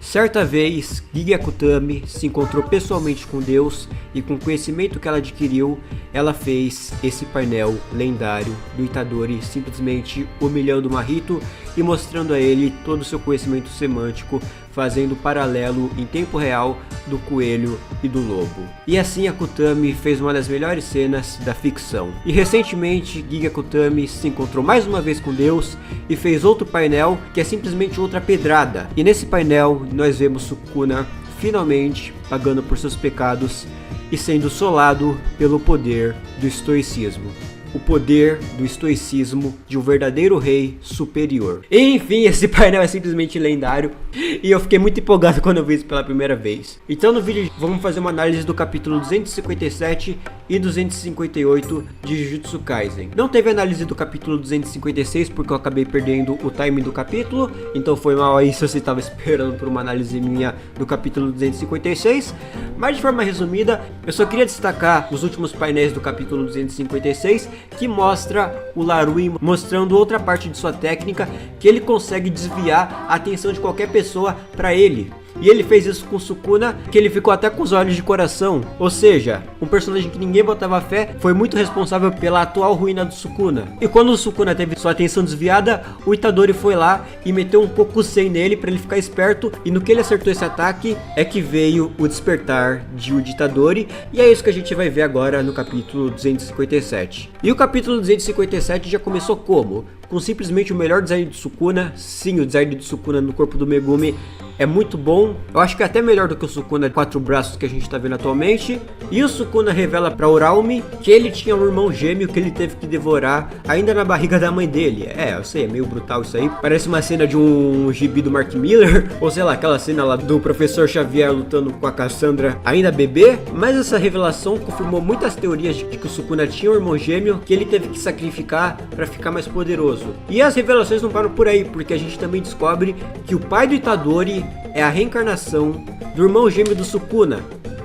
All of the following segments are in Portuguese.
Certa vez, Giga Akutami se encontrou pessoalmente com Deus e com o conhecimento que ela adquiriu, ela fez esse painel lendário do Itadori, simplesmente humilhando Mahito e mostrando a ele todo o seu conhecimento semântico, fazendo paralelo em tempo real do coelho e do lobo. E assim Akutami fez uma das melhores cenas da ficção. E recentemente Giga Akutami se encontrou mais uma vez com Deus e fez outro painel que é simplesmente outra pedrada. E nesse painel nós vemos Sukuna finalmente pagando por seus pecados e sendo solado pelo poder do estoicismo. O poder do estoicismo de um verdadeiro rei superior. Enfim, esse painel é simplesmente lendário e eu fiquei muito empolgado quando eu vi isso pela primeira vez. Então no vídeo vamos fazer uma análise do capítulo 257 e 258 de Jujutsu Kaisen. Não teve análise do capítulo 256 porque eu acabei perdendo o timing do capítulo, então foi mal aí se você estava esperando por uma análise minha do capítulo 256. Mas de forma resumida, eu só queria destacar os últimos painéis do capítulo 256, que mostra o Larui mostrando outra parte de sua técnica, que ele consegue desviar a atenção de qualquer pessoa para ele. E ele fez isso com Sukuna, que ele ficou até com os olhos de coração. Ou seja, um personagem que ninguém botava fé foi muito responsável pela atual ruína do Sukuna. E quando o Sukuna teve sua atenção desviada, o Itadori foi lá e meteu um Kokusei nele para ele ficar esperto. E no que ele acertou esse ataque é que veio o despertar de Uji Itadori. E é isso que a gente vai ver agora no capítulo 257. E o capítulo 257 já começou como? Com simplesmente o melhor design de Sukuna. Sim, o design de Sukuna no corpo do Megumi é muito bom. Eu acho que é até melhor do que o Sukuna de 4 braços que a gente tá vendo atualmente. E o Sukuna revela pra Uraumi que ele tinha um irmão gêmeo que ele teve que devorar ainda na barriga da mãe dele. É, eu sei, é meio brutal isso aí. Parece uma cena de um gibi do Mark Miller. Ou sei lá, aquela cena lá do professor Xavier lutando com a Cassandra ainda bebê. Mas essa revelação confirmou muitas teorias de que o Sukuna tinha um irmão gêmeo que ele teve que sacrificar pra ficar mais poderoso. E as revelações não param por aí, porque a gente também descobre que o pai do Itadori é a reencarnação do irmão gêmeo do Sukuna.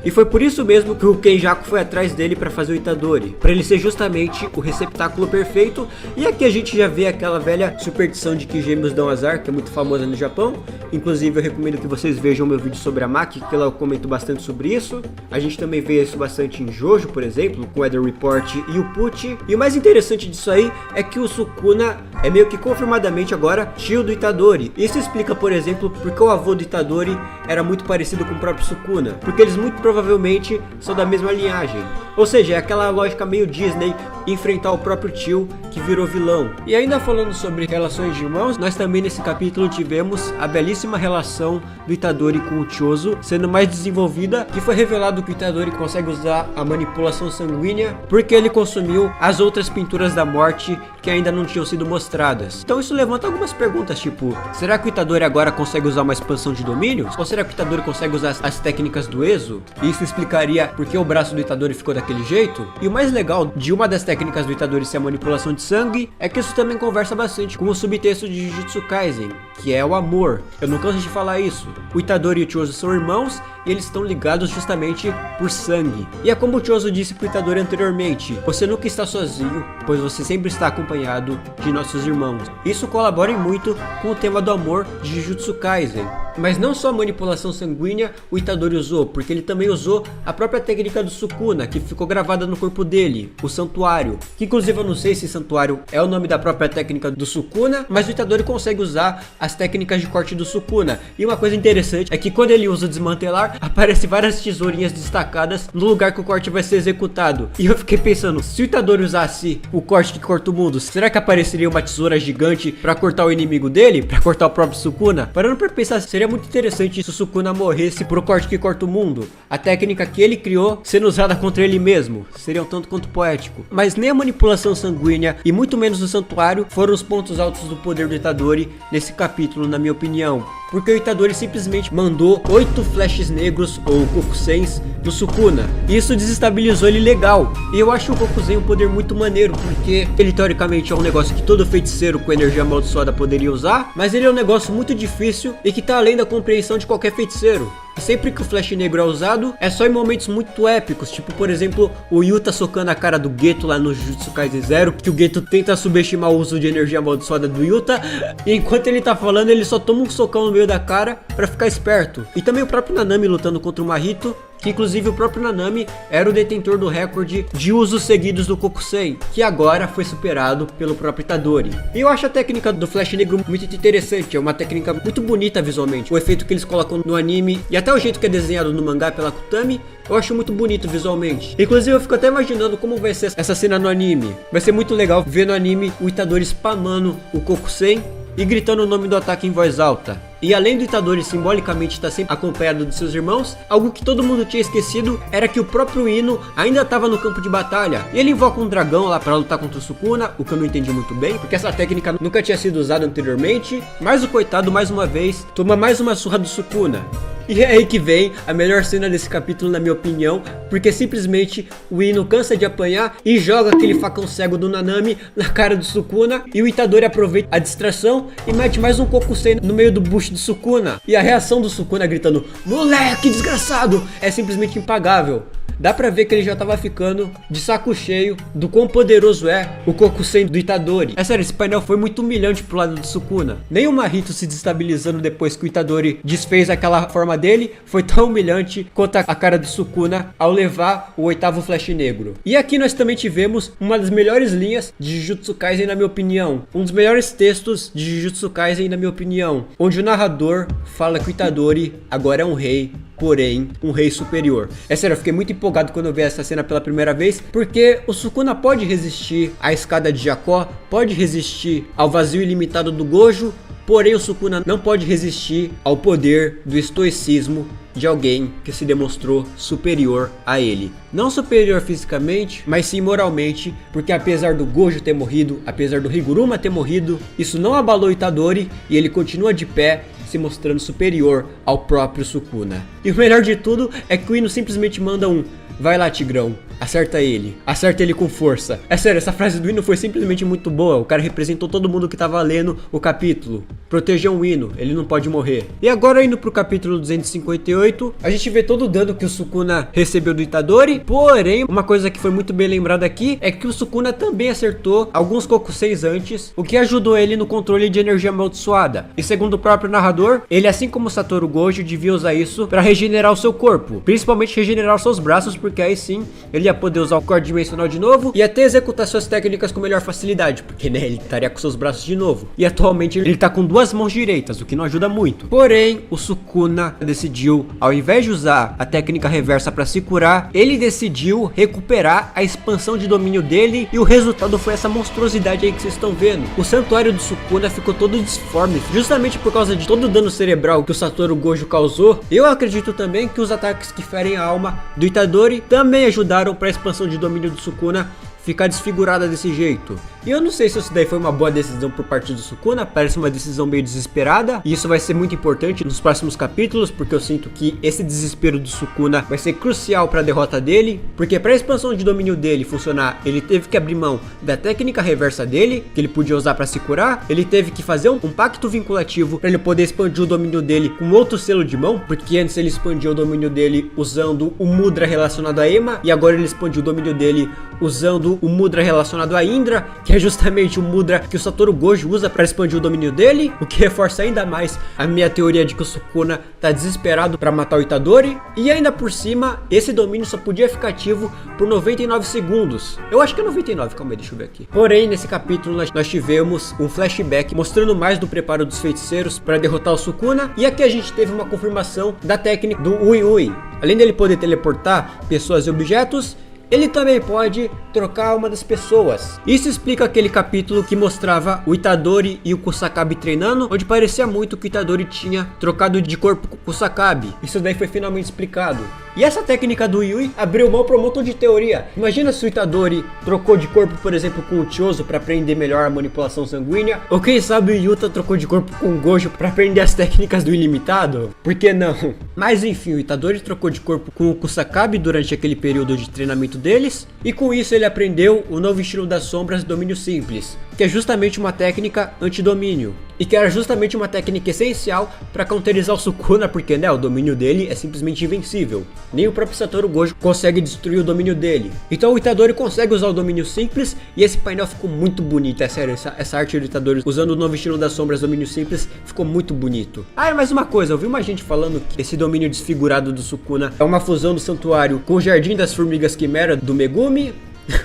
E foi por isso mesmo que o Kenjaku foi atrás dele para fazer o Itadori, para ele ser justamente o receptáculo perfeito. E aqui a gente já vê aquela velha superstição de que gêmeos dão azar, que é muito famosa no Japão. Inclusive eu recomendo que vocês vejam meu vídeo sobre a Maki, que lá eu comento bastante sobre isso. A gente também vê isso bastante em Jojo, por exemplo, com o Weather Report e o Pucci. E o mais interessante disso aí é que o Sukuna é meio que confirmadamente agora tio do Itadori. Isso explica, por exemplo, porque o avô do Itadori era muito parecido com o próprio Sukuna, porque eles muito provavelmente são da mesma linhagem. Ou seja, é aquela lógica meio Disney, enfrentar o próprio tio que virou vilão. E ainda falando sobre relações de irmãos, nós também nesse capítulo tivemos a belíssima relação do Itadori com o Chozo sendo mais desenvolvida, que foi revelado que o Itadori consegue usar a manipulação sanguínea porque ele consumiu as outras pinturas da morte que ainda não tinham sido mostradas. Então isso levanta algumas perguntas, tipo, será que o Itadori agora consegue usar uma expansão de domínios? Ou será que o Itadori consegue usar as técnicas do Ezo? Isso explicaria por que o braço do Itadori ficou daquele jeito. E o mais legal de uma das técnicas do Itadori ser a manipulação de sangue é que isso também conversa bastante com o subtexto de Jujutsu Kaisen, que é o amor. Eu não canso de falar isso. O Itadori e o Chozo são irmãos e eles estão ligados justamente por sangue. E é como o Chozo disse pro Itadori anteriormente, você nunca está sozinho, pois você sempre está acompanhado de nossos irmãos. Isso colabora muito com o tema do amor de Jujutsu Kaisen. Mas não só a manipulação sanguínea o Itadori usou, porque ele também usou a própria técnica do Sukuna, que ficou gravada no corpo dele, o santuário. Que inclusive eu não sei se santuário é o nome da própria técnica do Sukuna, mas o Itadori consegue usar as técnicas de corte do Sukuna. E uma coisa interessante é que quando ele usa o desmantelar, aparece várias tesourinhas destacadas no lugar que o corte vai ser executado. E eu fiquei pensando, se o Itadori usasse o corte que corta o mundo, será que apareceria uma tesoura gigante pra cortar o inimigo dele? Pra cortar o próprio Sukuna? Parando pra pensar, seria muito interessante se o Sukuna morresse pro corte que corta o mundo. A técnica que ele criou sendo usada contra ele mesmo. Seria um tanto quanto poético. Mas nem a manipulação sanguínea e muito menos o santuário foram os pontos altos do poder do Itadori nesse capítulo, na minha opinião. Porque o Itadori simplesmente mandou 8 flashes negros ou Kokuseis no Sukuna. E isso desestabilizou ele legal. E eu acho o Kokusei um poder muito maneiro, porque ele teoricamente é um negócio que todo feiticeiro com energia amaldiçoada poderia usar, mas ele é um negócio muito difícil e que tá além da compreensão de qualquer feiticeiro. E sempre que o flash negro é usado, é só em momentos muito épicos, tipo por exemplo, o Yuta socando a cara do Geto lá no Jujutsu Kaisen 0, que o Geto tenta subestimar o uso de energia amaldiçoada do Yuta, e enquanto ele tá falando, ele só toma um socão no meio meio da cara pra ficar esperto. E também o próprio Nanami lutando contra o Mahito, que inclusive o próprio Nanami era o detentor do recorde de usos seguidos do Kokusei, que agora foi superado pelo próprio Itadori. E eu acho a técnica do Flash Negro muito interessante, é uma técnica muito bonita visualmente. O efeito que eles colocam no anime e até o jeito que é desenhado no mangá pela Kutami, eu acho muito bonito visualmente. Inclusive eu fico até imaginando como vai ser essa cena no anime. Vai ser muito legal ver no anime o Itadori spamando o Kokusei e gritando o nome do ataque em voz alta. E além do Itadori simbolicamente estar sempre acompanhado de seus irmãos, algo que todo mundo tinha esquecido era que o próprio Ino ainda estava no campo de batalha. E ele invoca um dragão lá para lutar contra o Sukuna, o que eu não entendi muito bem, porque essa técnica nunca tinha sido usada anteriormente. Mas o coitado, mais uma vez, toma mais uma surra do Sukuna. E é aí que vem a melhor cena desse capítulo, na minha opinião, porque simplesmente o Ino cansa de apanhar e joga aquele facão cego do Nanami na cara do Sukuna, e o Itadori aproveita a distração e mete mais um Kokusei no meio do bucho do Sukuna. E a reação do Sukuna gritando, moleque desgraçado, é simplesmente impagável. Dá pra ver que ele já tava ficando de saco cheio do quão poderoso é o Kokusei do Itadori. É sério, esse painel foi muito humilhante pro lado do Sukuna. Nem o Mahito se destabilizando depois que o Itadori desfez aquela forma dele foi tão humilhante quanto a cara do Sukuna ao levar o 8º Flash Negro. E aqui nós também tivemos uma das melhores linhas de Jujutsu Kaisen, na minha opinião. Um dos melhores textos de Jujutsu Kaisen, na minha opinião. Onde o narrador fala que o Itadori agora é um rei, porém um rei superior. É sério, eu fiquei muito empolgado quando eu vi essa cena pela primeira vez, porque o Sukuna pode resistir à escada de Jacó, pode resistir ao vazio ilimitado do Gojo, porém o Sukuna não pode resistir ao poder do estoicismo de alguém que se demonstrou superior a ele. Não superior fisicamente, mas sim moralmente, porque apesar do Gojo ter morrido, apesar do Higuruma ter morrido, isso não abalou Itadori e ele continua de pé, se mostrando superior ao próprio Sukuna. E o melhor de tudo é que o Ino simplesmente manda um vai lá, Tigrão, acerta ele com força. É sério, essa frase do Ino foi simplesmente muito boa. O cara representou todo mundo que tava lendo o capítulo. Protejam o Ino, ele não pode morrer. E agora indo pro capítulo 258, a gente vê todo o dano que o Sukuna recebeu do Itadori. Porém, uma coisa que foi muito bem lembrada aqui é que o Sukuna também acertou alguns Kokuseis antes, o que ajudou ele no controle de energia amaldiçoada. E segundo o próprio narrador, ele, assim como o Satoru Gojo, devia usar isso para regenerar o seu corpo, principalmente regenerar os seus braços, porque aí sim ele ia poder usar o corte dimensional de novo e até executar suas técnicas com melhor facilidade, porque né, ele estaria com seus braços de novo. E atualmente ele tá com duas mãos direitas, o que não ajuda muito. Porém, o Sukuna decidiu, ao invés de usar a técnica reversa para se curar, ele decidiu recuperar a expansão de domínio dele, e o resultado foi essa monstruosidade aí que vocês estão vendo. O santuário do Sukuna ficou todo disforme, justamente por causa de todo o dano cerebral que o Satoru Gojo causou. Eu acredito também que os ataques que ferem a alma do Itadori também ajudaram para a expansão de domínio do Sukuna ficar desfigurada desse jeito. E eu não sei se isso daí foi uma boa decisão por parte do Sukuna, parece uma decisão meio desesperada, e isso vai ser muito importante nos próximos capítulos, porque eu sinto que esse desespero do Sukuna vai ser crucial para a derrota dele, porque para a expansão de domínio dele funcionar, ele teve que abrir mão da técnica reversa dele, que ele podia usar para se curar, ele teve que fazer um pacto vinculativo para ele poder expandir o domínio dele com outro selo de mão, porque antes ele expandiu o domínio dele usando o Mudra relacionado a Ema, e agora ele expandiu o domínio dele usando o Mudra relacionado a Indra, que é justamente o Mudra que o Satoru Gojo usa para expandir o domínio dele, o que reforça ainda mais a minha teoria de que o Sukuna tá desesperado para matar o Itadori. E ainda por cima, esse domínio só podia ficar ativo por 99 segundos. Eu acho que é 99, calma aí, deixa eu ver aqui. Porém, nesse capítulo nós tivemos um flashback mostrando mais do preparo dos feiticeiros para derrotar o Sukuna, e aqui a gente teve uma confirmação da técnica do Ui Ui. Além dele poder teleportar pessoas e objetos, ele também pode trocar a alma das pessoas. Isso explica aquele capítulo que mostrava o Itadori e o Kusakabe treinando, onde parecia muito que o Itadori tinha trocado de corpo com o Kusakabe. Isso daí foi finalmente explicado. E essa técnica do Yui abriu mão para um montão de teoria. Imagina se o Itadori trocou de corpo, por exemplo, com o Chozo para aprender melhor a manipulação sanguínea. Ou quem sabe o Yuta trocou de corpo com o Gojo para aprender as técnicas do ilimitado? Por que não? Mas enfim, o Itadori trocou de corpo com o Kusakabe durante aquele período de treinamento deles. E com isso ele aprendeu o novo estilo das sombras, domínio simples. que é justamente uma técnica antidomínio. E que era justamente uma técnica essencial para counterizar o Sukuna, porque né, o domínio dele é simplesmente invencível. Nem o próprio Satoru Gojo consegue destruir o domínio dele. Então o Itadori consegue usar o domínio simples e esse painel ficou muito bonito. É sério, essa arte do Itadori usando o novo estilo das sombras, domínio simples, ficou muito bonito. Ah, e mais uma coisa, eu vi uma gente falando que esse domínio desfigurado do Sukuna é uma fusão do santuário com o Jardim das Formigas Quimera do Megumi.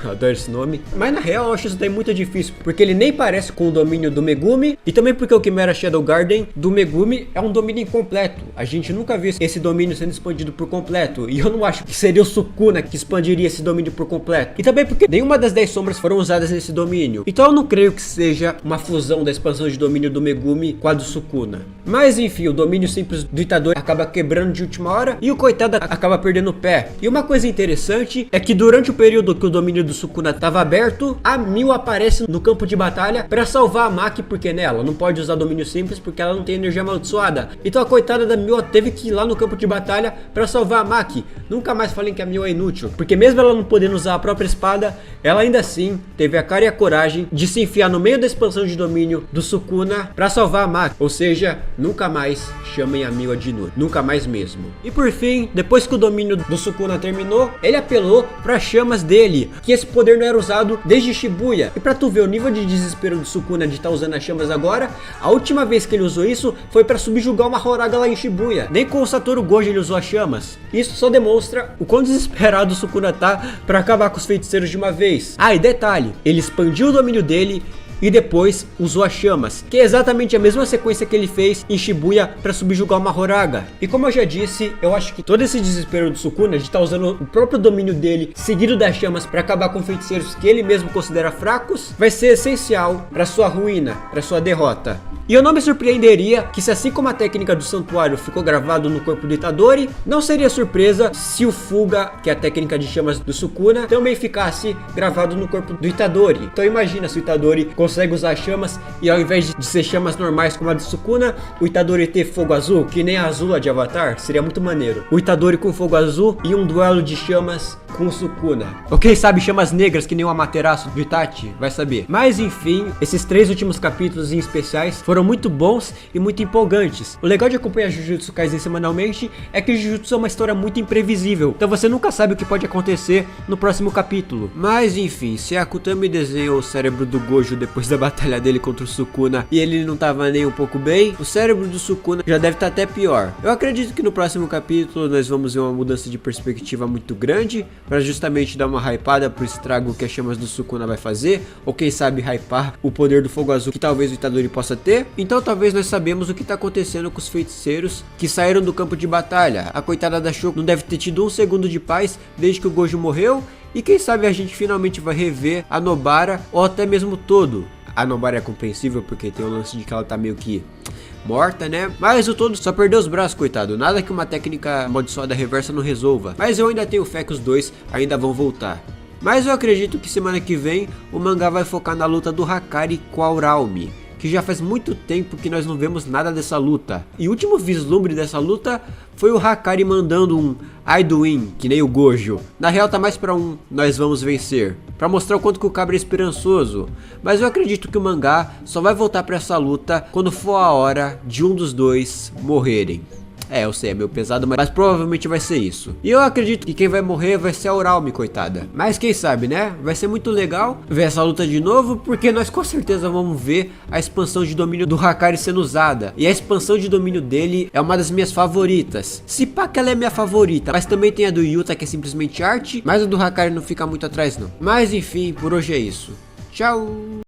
Adoro esse nome. Mas na real eu acho isso daí muito difícil, porque ele nem parece com o domínio do Megumi, e também porque o Chimera Shadow Garden do Megumi é um domínio incompleto. A gente nunca viu esse domínio sendo expandido por completo, e eu não acho que seria o Sukuna que expandiria esse domínio por completo. E também porque nenhuma das 10 sombras foram usadas nesse domínio. Então eu não creio que seja uma fusão da expansão de domínio do Megumi com a do Sukuna. Mas enfim, o domínio simples do Itadori acaba quebrando de última hora, e o coitado acaba perdendo o pé. E uma coisa interessante é que durante o período que o domínio do Sukuna estava aberto, a Mil aparece no campo de batalha para salvar a Maki, porque né, ela não pode usar domínio simples porque ela não tem energia amaldiçoada. Então a coitada da Mil teve que ir lá no campo de batalha para salvar a Maki. Nunca mais falem que a Mil é inútil, porque mesmo ela não podendo usar a própria espada, ela ainda assim teve a cara e a coragem de se enfiar no meio da expansão de domínio do Sukuna para salvar a Maki. Ou seja, nunca mais chamem a Mil de inútil, nunca mais mesmo. E por fim, depois que o domínio do Sukuna terminou, ele apelou para as chamas dele, que esse poder não era usado desde Shibuya. E pra tu ver o nível de desespero do Sukuna de estar usando as chamas agora, a última vez que ele usou isso foi pra subjugar uma Horaga lá em Shibuya. Nem com o Satoru Gojo ele usou as chamas. Isso só demonstra o quão desesperado o Sukuna tá pra acabar com os feiticeiros de uma vez. Ah, e detalhe, ele expandiu o domínio dele e depois usou as chamas, que é exatamente a mesma sequência que ele fez em Shibuya para subjugar uma Horaga. E como eu já disse, eu acho que todo esse desespero do Sukuna de estar usando o próprio domínio dele seguido das chamas para acabar com feiticeiros que ele mesmo considera fracos, vai ser essencial para sua ruína, para sua derrota. E eu não me surpreenderia que, se assim como a técnica do santuário ficou gravado no corpo do Itadori, não seria surpresa se o Fuga, que é a técnica de chamas do Sukuna, também ficasse gravado no corpo do Itadori. Então imagina se o Itadori consegue usar chamas e ao invés de ser chamas normais como a do Sukuna, o Itadori ter fogo azul, que nem a Azula de Avatar, seria muito maneiro. O Itadori com fogo azul e um duelo de chamas com o Sukuna. Ou quem sabe chamas negras que nem o Amaterasu do Itachi, vai saber. Mas enfim, esses 3 últimos capítulos em especiais foram muito bons e muito empolgantes. O legal de acompanhar Jujutsu Kaisen semanalmente é que Jujutsu é uma história muito imprevisível, então você nunca sabe o que pode acontecer no próximo capítulo. Mas enfim, se a Akutami desenhou o cérebro do Gojo depois da batalha dele contra o Sukuna e ele não tava nem um pouco bem, o cérebro do Sukuna já deve estar até pior. Eu acredito que no próximo capítulo nós vamos ver uma mudança de perspectiva muito grande, para justamente dar uma hypada pro estrago que as chamas do Sukuna vai fazer, ou quem sabe hypar o poder do fogo azul que talvez o Itadori possa ter. Então talvez nós sabemos o que tá acontecendo com os feiticeiros que saíram do campo de batalha. A coitada da Shoko não deve ter tido um segundo de paz desde que o Gojo morreu, e quem sabe a gente finalmente vai rever a Nobara, ou até mesmo todo. A Nobara é compreensível porque tem o lance de que ela tá meio que morta, né? Mas o todo só perdeu os braços, coitado. Nada que uma técnica amaldiçoada reversa não resolva. Mas eu ainda tenho fé que os dois ainda vão voltar. Mas eu acredito que semana que vem o mangá vai focar na luta do Hakari com a Uraume, que já faz muito tempo que nós não vemos nada dessa luta. E o último vislumbre dessa luta foi o Hakari mandando um I do win, que nem o Gojo. Na real tá mais pra um nós vamos vencer, pra mostrar o quanto que o cabra é esperançoso. Mas eu acredito que o mangá só vai voltar pra essa luta quando for a hora de um dos dois morrerem. É, eu sei, é meio pesado, mas provavelmente vai ser isso. E eu acredito que quem vai morrer vai ser a Uraume, coitada. Mas quem sabe, né? Vai ser muito legal ver essa luta de novo, porque nós com certeza vamos ver a expansão de domínio do Hakari sendo usada. E a expansão de domínio dele é uma das minhas favoritas. Se pá que ela é minha favorita, mas também tem a do Yuta, que é simplesmente arte, mas a do Hakari não fica muito atrás não. Mas enfim, por hoje é isso. Tchau!